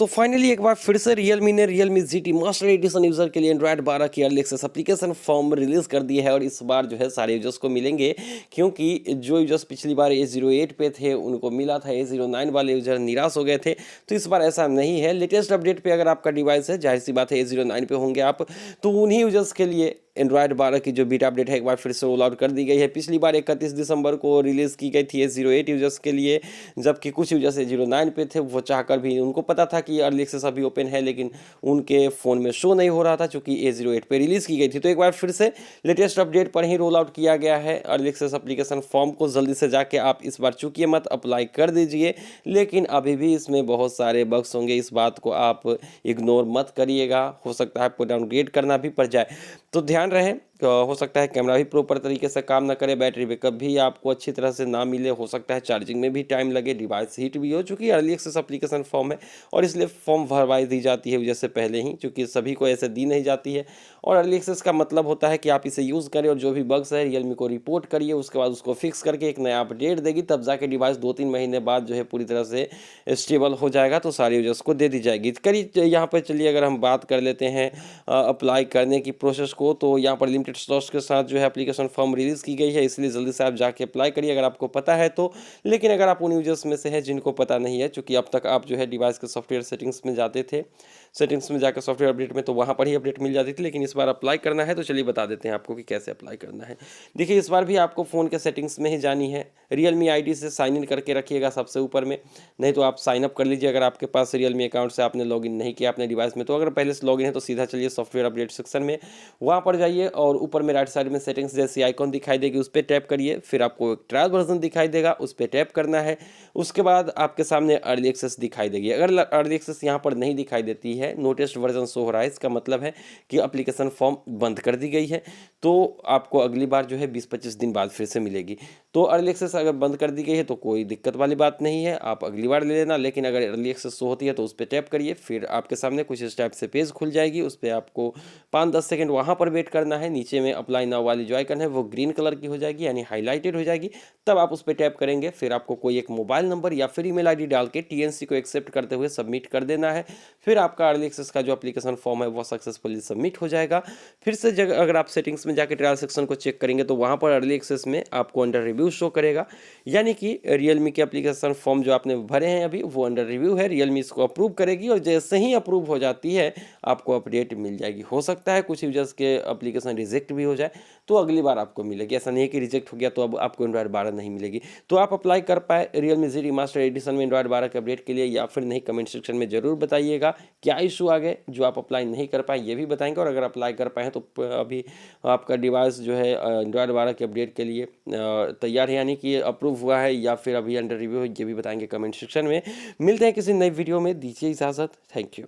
तो फाइनली एक बार फिर से Realme ने Realme GT master edition user के लिए एंड्रॉयड 12 की early access application form release कर दी है और इस बार जो है सारे यूजर्स को मिलेंगे, क्योंकि जो यूजर्स पिछली बार A08 पे थे उनको मिला था, A09 वाले यूजर निराश हो गए थे। तो इस बार ऐसा नहीं है। लेटेस्ट अपडेट पे अगर आपका डिवाइस है, जाहिर सी बात है A09 पे होंगे आप, तो उन्हीं यूजर्स के लिए एंड्रॉयड 12 की जो बीटा अपडेट है एक बार फिर से रोल आउट कर दी गई है। पिछली बार 31 दिसंबर को रिलीज़ की गई थी A08 यूजर्स के लिए, जबकि कुछ यूजर्स A09 पे थे, वो चाहकर भी उनको पता था कि अर्ली एक्सेस अभी ओपन है, लेकिन उनके फ़ोन में शो नहीं हो रहा था चूँकि A08 पे रिलीज़ की गई थी। तो एक बार फिर से लेटेस्ट अपडेट पर ही रोल आउट किया गया है अर्ली एक्सेस एप्लीकेशन फॉर्म को। जल्दी से जाके आप इस बार चूकिए मत, अप्लाई कर दीजिए। लेकिन अभी भी इसमें बहुत सारे बग्स होंगे, इस बात को आप इग्नोर मत करिएगा। हो सकता है आपको डाउनग्रेड करना भी पड़ जाए, तो ध्यान रहे। हो सकता है कैमरा भी प्रॉपर तरीके से काम ना करे, बैटरी बैकअप भी आपको अच्छी तरह से ना मिले, हो सकता है चार्जिंग में भी टाइम लगे, डिवाइस हीट भी हो, चूँकि अर्ली एक्सेस एप्लीकेशन फॉर्म है और इसलिए फॉर्म भरवाई दी जाती है यूजर से पहले ही, चूँकि सभी को ऐसे दी नहीं जाती है। और अर्ली एक्सेस का मतलब होता है कि आप इसे यूज़ करें और जो भी बग्स है रियलमी को रिपोर्ट करिए, उसके बाद उसको फिक्स करके एक नया अपडेट देगी, तब जाके डिवाइस 2-3 महीने बाद जो है पूरी तरह से स्टेबल हो जाएगा, तो सारे यूजर्स को दे दी जाएगी। करीब यहाँ पर चलिए अगर हम बात कर लेते हैं अप्लाई करने की प्रोसेस को, तो यहाँ पर लिमिटेड स्लॉट्स के साथ जो है एप्लीकेशन फॉर्म रिलीज़ की गई है, इसलिए जल्दी से आप जाके अप्लाई करिए अगर आपको पता है तो। लेकिन अगर आप उन यूजर्स में से हैं जिनको पता नहीं है, चूँकि अब तक आप जो है डिवाइस के सॉफ्टवेयर सेटिंग्स में जाते थे, सेटिंग्स में जाकर सॉफ्टवेयर अपडेट में, तो वहाँ पर ही अपडेट मिल जाती थी, लेकिन इस बार अप्लाई करना है तो चलिए बता देते हैं आपको कि कैसे अप्लाई करना है। देखिए, इस बार भी आपको फ़ोन के सेटिंग्स में ही जानी है। रियलमी आईडी से साइन इन करके रखिएगा सबसे ऊपर में, नहीं तो आप साइन अप कर लीजिए अगर आपके पास रियलमी अकाउंट से आपने लॉगिन नहीं किया अपने डिवाइस में। तो अगर पहले से लॉगिन है तो सीधा चलिए सॉफ्टवेयर अपडेट सेक्शन में, वहाँ पर जाइए और ऊपर में राइट साइड में सेटिंग्स जैसी आइकॉन दिखाई देगी, उस पर टैप करिए। फिर आपको एक ट्रायल वर्जन दिखाई देगा, उस पर टैप करना है। उसके बाद आपके सामने अर्ली एक्सेस दिखाई देगी। अगर अर्ली एक्सेस यहाँ पर नहीं दिखाई देती है, नो टेस्ट वर्जन शो हो रहा है, इसका मतलब है कि एप्लीकेशन फॉर्म बंद कर दी गई है, तो आपको अगली बार जो है 20-25 दिन बाद फिर से मिलेगी। तो अर्ली एक्सेस अगर बंद कर दी गई है तो कोई दिक्कत वाली बात नहीं है, आप अगली बार ले लेना। लेकिन अगर अर्ली एक्सेस शो होती है तो उस पर टैप करिए, फिर आपके सामने कुछ इस टाइप से पेज खुल जाएगी। उस पर आपको 5-10 सेकंड वहाँ पर वेट करना है। नीचे में अप्लाई नाउ वाली जो आइकन है वो ग्रीन कलर की हो जाएगी, यानी हाईलाइटेड हो जाएगी, तब आप उस पर टैप करेंगे। फिर आपको कोई एक मोबाइल नंबर या फिर ईमेल आईडी डाल के TNC को एक्सेप्ट करते हुए सबमिट कर देना है। फिर आपका अर्ली एक्सेस का जो एप्लीकेशन फॉर्म है वो सक्सेसफुली सबमिट हो जाएगा। फिर से अगर आप सेटिंग्स में जाके ट्रायल सेक्शन को चेक करेंगे तो वहाँ पर अर्ली एक्सेस में आपको अंडर रिव्यू शो करेगा, यानी कि रियलमी के एप्लीकेशन फॉर्म जो आपने भरे हैं अभी वो अंडर रिव्यू है। रियलमी इसको अप्रूव करेगी और जैसे ही अप्रूव हो जाती है आपको अपडेट मिल जाएगी। हो सकता है कुछ यूजर्स के एप्लीकेशन रिजेक्ट भी हो जाए, तो अगली बार आपको मिलेगी। ऐसा नहीं है कि रिजेक्ट हो गया तो अब आपको एंड्रॉयड 12 नहीं मिलेगी। तो आप अप्लाई कर पाए रियलमी जी मास्टर एडिशन में एंड्रॉयड 12 के अपडेट के लिए या फिर नहीं, कमेंट सेक्शन में जरूर बताइएगा। क्या इशू आ गए जो आप अप्लाई नहीं कर पाए ये भी बताएंगे, और अगर अप्लाई कर पाए तो अभी आपका डिवाइस जो है एंड्रॉयड 12 के अपडेट के लिए तैयार है, यानी कि अप्रूव हुआ है या फिर अभी अंडर रिव्यू है, ये भी बताएंगे कमेंट सेक्शन में। मिलते हैं किसी नई वीडियो में, दीजिए इजाज़त। Thank you.